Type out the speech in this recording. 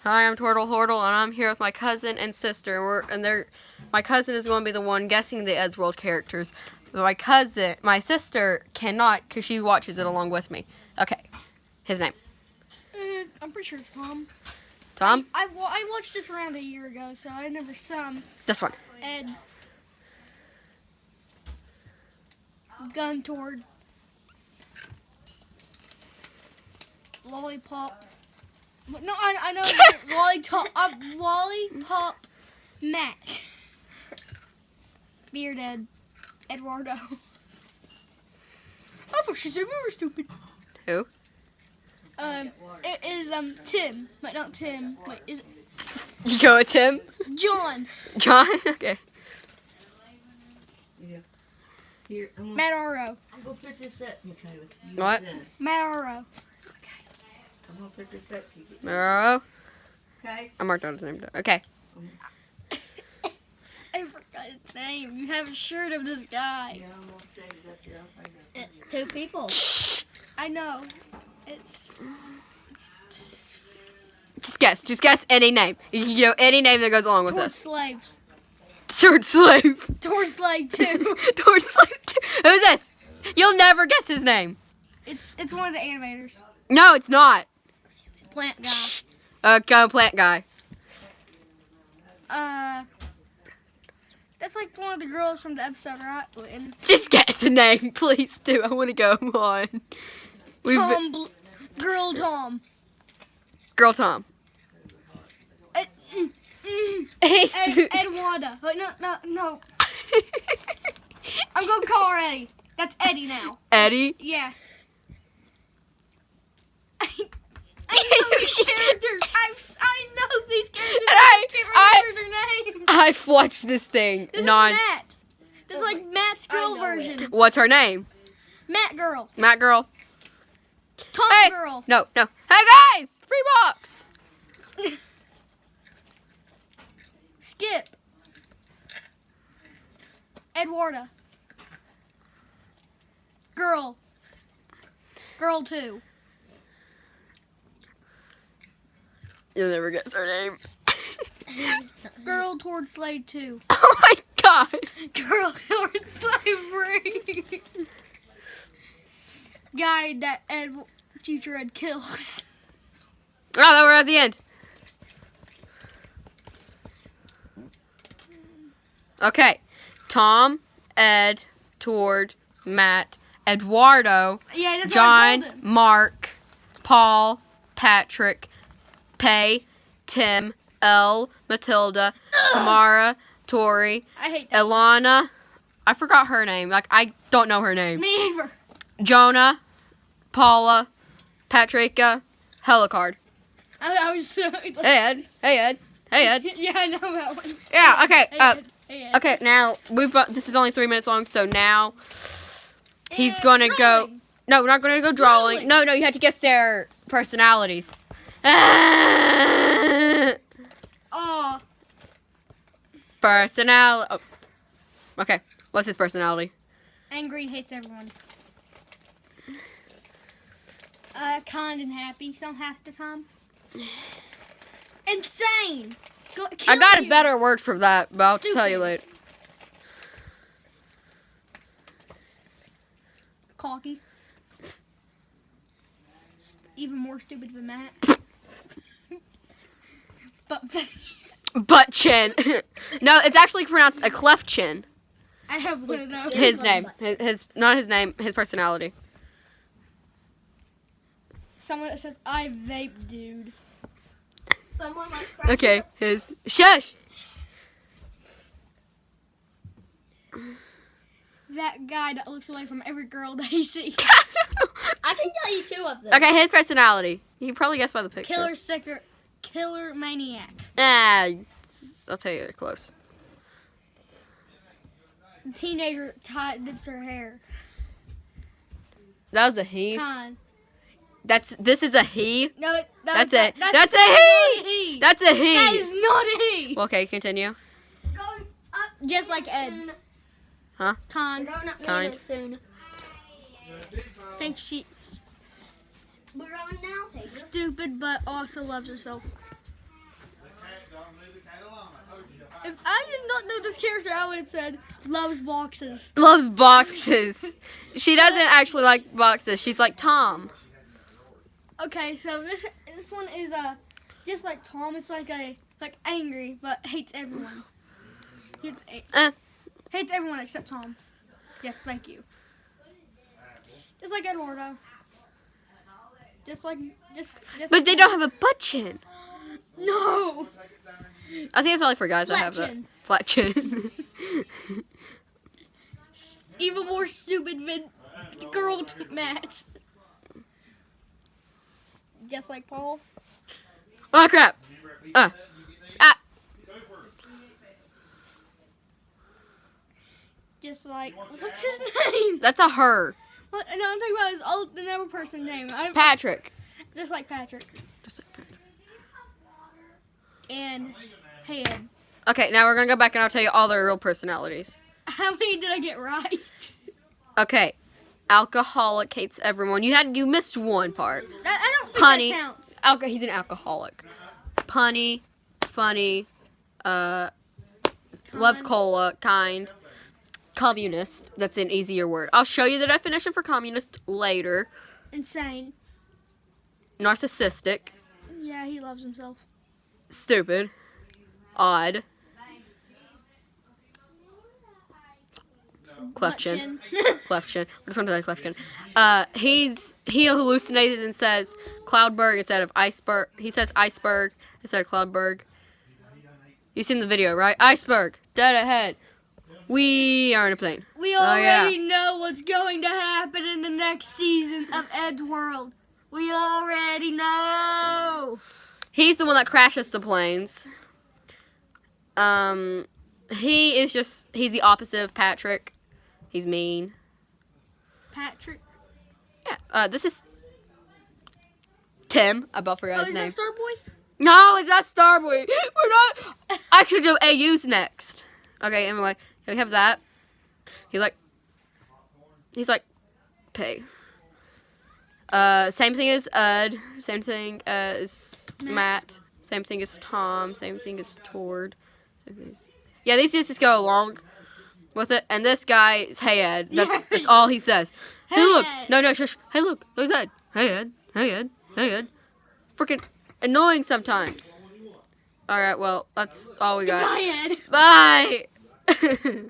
Hi, I'm Tortle Hortle, and I'm here with my cousin and sister. My cousin is going to be the one guessing the Eddsworld characters. But my sister cannot, because she watches it along with me. Okay, his name. I'm pretty sure it's Tom. Tom? I watched this around a year ago, so I never saw him. This one. Ed. Gun toward. Lollipop. No, I know. Lollipop Matt. Bearded. Eduardo. I thought she said we were stupid. Who? It is Tim, but not Tim. Wait, is it You go with Tim? John? John? Okay. Yeah. Here, Matt Oro. I'm gonna put this up, okay, with you. What? Then. Matt Oro. I'm gonna put this up to you. Maro? Okay? I marked out his name. Okay. I forgot his name. You have a shirt of this guy. Yeah, I'm gonna save it up there. I'll find it. It's two people. I know. It's Just guess any name. You can go any name that goes along with Towards this. Slaves. Sword Slave. Towards Slave 2. Sword Slave 2. Who's this? You'll never guess his name. It's one of the animators. No, it's not. Plant guy. Go plant guy. That's like one of the girls from the episode, right? And Just guess the name, please do. I want to go on. Girl Tom. Girl Tom. Edwanda. Wait, no. I'm gonna call her Eddie. That's Eddie now. Eddie? Yeah. I know these characters. I know these characters. And I can't remember their names. I've watched this thing. This is Matt. This is like Matt's girl version. What's her name? Matt girl. Matt girl. Tom Hey. girl. No. Hey guys! Free box! Skip. Edwarda. Girl. Girl 2. You'll never guess her name. Girl towards Slave 2. Oh my god! Girl towards slavery. Guy that future Ed kills. Oh, we're at the end. Okay. Tom, Ed, Tord, Matt, Eduardo, Yeah, that's John, what I told him. Mark, Paul, Patrick, Pay, Tim, Elle, Matilda, Tamara, Tori, I hate that. Ilana. I forgot her name. I don't know her name. Me either. Jonah, Paula, Patrika, Helicard. I was so Hey Ed. Yeah, Yeah, I know that one. okay. Hey, Ed. Hey, Ed. Okay, now this is only 3 minutes long, so now he's And gonna go. drawing. No, we're not gonna go drawing. Drawing. No, you have to guess their personalities. Oh, Personality. Oh. Okay, what's his personality? angry and hates everyone. Kind and happy, some half the time. Insane. I got a better word for that, but I'll tell you later. Cocky. Even more stupid than Matt. But face. Butt chin. No, it's actually pronounced a cleft chin. I have one of those. His name. Not his name, his personality. Someone that says, I vape, dude. Someone like crack. Okay, his. Shush! That guy that looks away from every girl that he sees. I can tell you two of them. Okay, his personality. You can probably guess by the picture. Killer maniac. I'll tell you, they're close. The teenager dips her hair. That was a he. Con. This is a he. No, That's it. That's That's a not he. he. That's a he. That is not a he. Well, okay, continue. Going up Just like Ed. soon. Huh? We're Con. going up Kind. soon. Think she We're going now, Taser. stupid, but also loves herself. If I did not know this character, I would have said loves boxes. Loves boxes. She doesn't actually like boxes. She's like Tom. Okay, so this one is just like Tom. It's like angry, but hates everyone. Hates everyone except Tom. Yes, thank you. Just like Eduardo. Just. But they don't have a butt chin. No. I think it's only for guys that Flat have a chin. flat chin. Even more stupid than girl Matt. Just like Paul. Oh crap! Ah. Just like what's his name? That's a her. What? No, I'm talking about his another person's name. Patrick. Just like Patrick. Just like Patrick. And hey Ed. Okay, now we're gonna go back and I'll tell you all their real personalities. How many did I get right? Okay, alcoholic, hates everyone. You missed one part. I don't think Honey. that counts. He's an alcoholic. Punny, funny, loves cola, kind, communist. That's an easier word. I'll show you the definition for communist later. Insane. Narcissistic, Yeah, he loves himself. stupid, odd, cleft chin. Cleft chin. We're just gonna do that cleft chin. He hallucinated and says Cloudberg instead of iceberg. He says iceberg instead of Cloudberg. You've seen the video, right? Iceberg, dead ahead. We are in a plane. We Oh, yeah. already know what's going to happen in the next season of Eddsworld. We already know. He's the one that crashes the planes. He's the opposite of Patrick. He's mean. Patrick. Yeah. This is Tim. I about forgot Oh, his is name. that Starboy? No, it's not Starboy. We're not. I should do AU's next. Okay. Anyway, we have that. He's like pig. Same thing as Ed. Same thing as Matt. Same thing as Tom. Same thing as Tord. Yeah, these just go along with it. And this guy is Hey Ed. That's all he says. Hey look. Ed. No, shush. Hey look. There's Ed. Hey Ed. Hey Ed. Hey Ed. It's freaking annoying sometimes. Alright, well, that's all we got. Bye, Ed. Bye.